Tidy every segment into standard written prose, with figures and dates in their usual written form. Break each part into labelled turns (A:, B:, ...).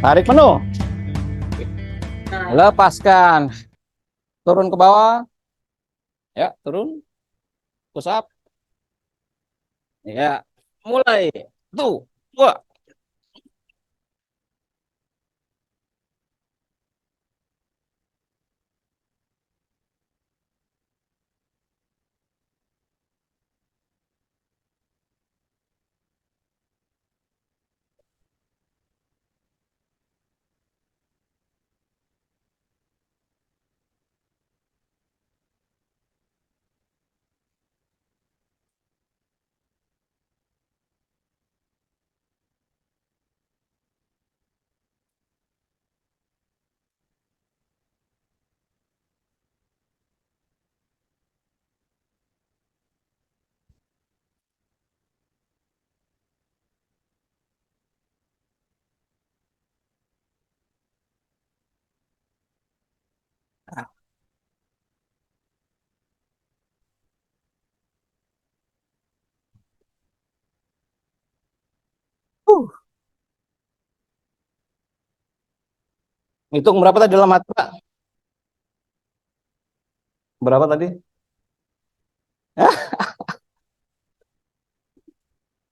A: Tarik penuh. Lepaskan. Turun ke bawah. Ya, turun. Push up. Ya, mulai. Tuh, dua. Uh. Hitung berapa tadi dalam hati, Pak? Berapa tadi? Hah?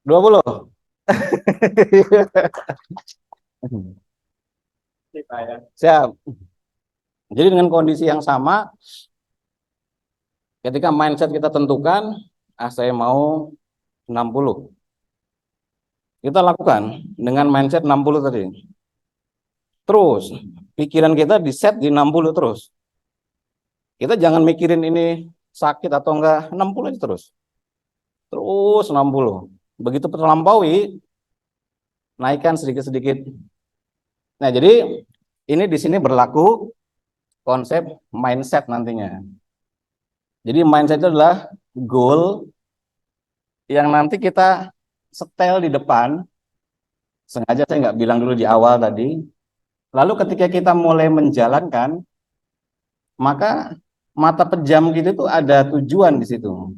A: 20. Siap. Jadi dengan kondisi yang sama, ketika mindset kita tentukan, saya mau 60. Kita lakukan dengan mindset 60 tadi. Terus, pikiran kita di set di 60 terus. Kita jangan mikirin ini sakit atau enggak, 60 aja terus. Terus 60. Begitu terlampaui, naikkan sedikit-sedikit. Nah, jadi ini di sini berlaku konsep mindset nantinya. Jadi mindset itu adalah goal yang nanti kita setel di depan. Sengaja saya nggak bilang dulu di awal tadi. Lalu ketika kita mulai menjalankan, maka mata pejam gitu tuh ada tujuan di situ.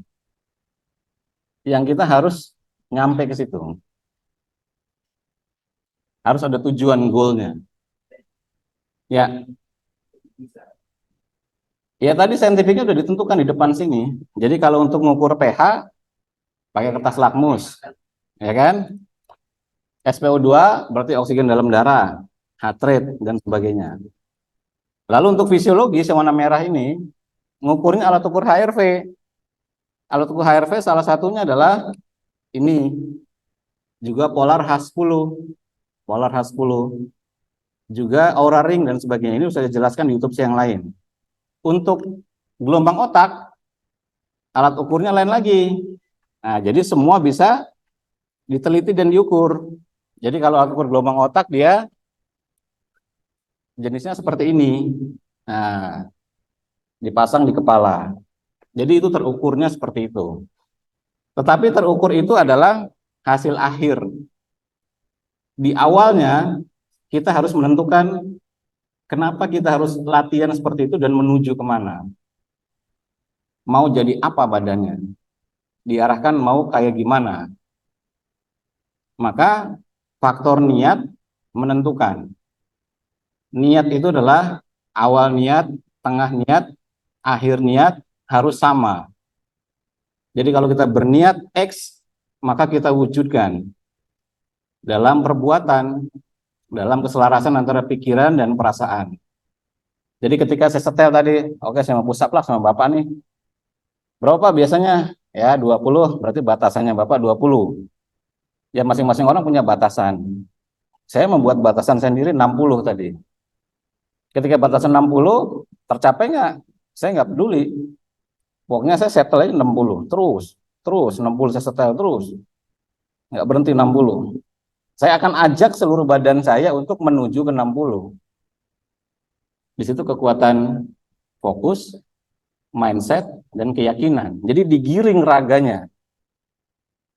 A: Yang kita harus nyampe ke situ. Harus ada tujuan goalnya. Ya, ya tadi saintifiknya udah ditentukan di depan sini. Jadi kalau untuk mengukur pH, pakai kertas lakmus, ya kan? SpO2 berarti oksigen dalam darah, heart rate, dan sebagainya. Lalu untuk fisiologis yang warna merah ini, mengukurnya alat ukur HRV. Alat ukur HRV salah satunya adalah ini, juga polar H10, polar H10, juga aura ring dan sebagainya. Ini sudah dijelaskan di YouTube yang lain. Untuk gelombang otak, alat ukurnya lain lagi. Nah, jadi semua bisa diteliti dan diukur. Jadi kalau alat ukur gelombang otak dia jenisnya seperti ini. Nah, dipasang di kepala. Jadi itu terukurnya seperti itu. Tetapi terukur itu adalah hasil akhir. Di awalnya kita harus menentukan kenapa kita harus latihan seperti itu dan menuju kemana. Mau jadi apa badannya. Diarahkan mau kayak gimana. Maka faktor niat menentukan. Niat itu adalah awal niat, tengah niat, akhir niat harus sama. Jadi kalau kita berniat X, maka kita wujudkan dalam perbuatan, dalam keselarasan antara pikiran dan perasaan. Jadi ketika saya setel tadi, oke saya mau push up lah sama Bapak nih. Berapa biasanya? Ya 20, berarti batasannya Bapak 20. Ya masing-masing orang punya batasan. Saya membuat batasan sendiri 60 tadi. Ketika batasan 60, tercapai nggak? Saya nggak peduli. Pokoknya saya settle aja 60, terus 60 saya setel terus. Nggak berhenti 60. Saya akan ajak seluruh badan saya untuk menuju ke 60. Di situ kekuatan fokus, mindset, dan keyakinan. Jadi digiring raganya,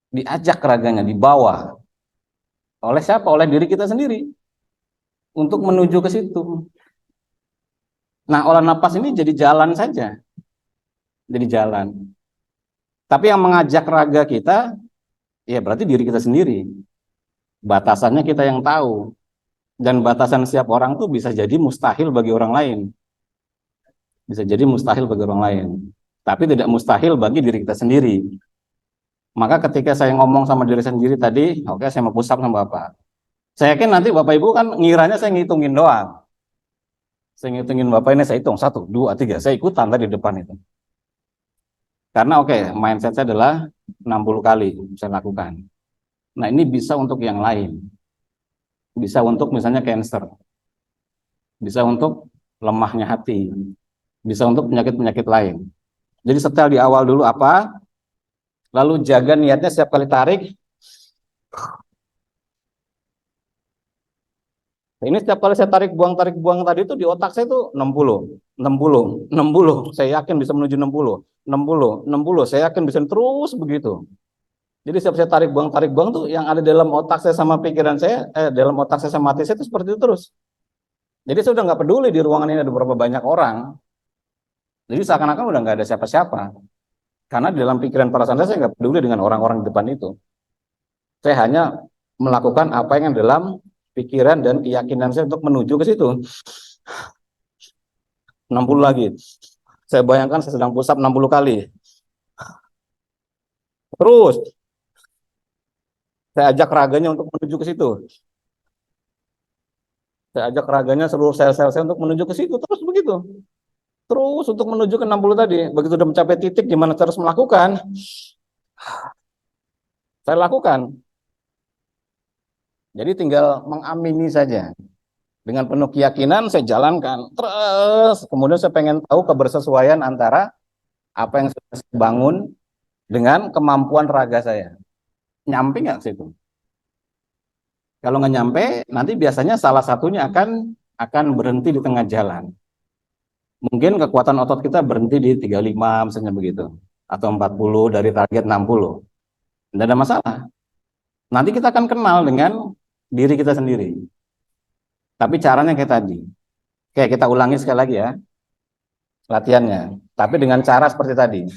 A: diajak raganya, dibawa. Oleh siapa? Oleh diri kita sendiri. Untuk menuju ke situ. Nah, olah napas ini jadi jalan saja. Jadi jalan. Tapi yang mengajak raga kita, ya berarti diri kita sendiri. Batasannya kita yang tahu. Dan batasan setiap orang tuh bisa jadi mustahil bagi orang lain. Bisa jadi mustahil bagi orang lain. Tapi tidak mustahil bagi diri kita sendiri. Maka ketika saya ngomong sama diri sendiri tadi, oke, saya mau push up sama Bapak. Saya yakin nanti Bapak Ibu kan ngiranya saya ngitungin doang. Saya ngitungin Bapak ini, saya hitung 1, 2, 3. Saya ikutan tadi di depan itu. Karena oke, mindset saya adalah 60 kali saya lakukan. Nah, ini bisa untuk yang lain. Bisa untuk misalnya cancer. Bisa untuk lemahnya hati. Bisa untuk penyakit-penyakit lain. Jadi setel di awal dulu apa, lalu jaga niatnya setiap kali tarik. Nah, ini setiap kali saya tarik buang tadi itu di otak saya itu 60, 60, 60. Saya yakin bisa menuju 60, 60, 60. Saya yakin bisa terus begitu. Jadi setiap saya tarik buang tuh yang ada dalam otak saya sama pikiran saya, dalam otak saya sama hati saya itu seperti itu terus. Jadi saya udah nggak peduli di ruangan ini ada berapa banyak orang. Jadi seakan-akan udah nggak ada siapa-siapa. Karena dalam pikiran perasaan saya nggak peduli dengan orang-orang di depan itu. Saya hanya melakukan apa yang dalam pikiran dan keyakinan saya untuk menuju ke situ. 60 lagi. Saya bayangkan saya sedang push up 60 kali. Terus saya ajak raganya untuk menuju ke situ. Saya ajak raganya seluruh sel-sel saya untuk menuju ke situ. Terus begitu. Terus untuk menuju ke 60 tadi. Begitu sudah mencapai titik di mana saya harus melakukan, saya lakukan. Jadi tinggal mengamini saja. Dengan penuh keyakinan saya jalankan. Terus kemudian saya pengen tahu kebersesuaian antara apa yang sudah saya bangun dengan kemampuan raga saya. Nyampe nggak situ? Kalau nggak nyampe, nanti biasanya salah satunya akan berhenti di tengah jalan. Mungkin kekuatan otot kita berhenti di 35 misalnya begitu. Atau 40 dari target 60. Tidak ada masalah. Nanti kita akan kenal dengan diri kita sendiri. Tapi caranya kayak tadi. Kayak kita ulangi sekali lagi ya latihannya. Tapi dengan cara seperti tadi.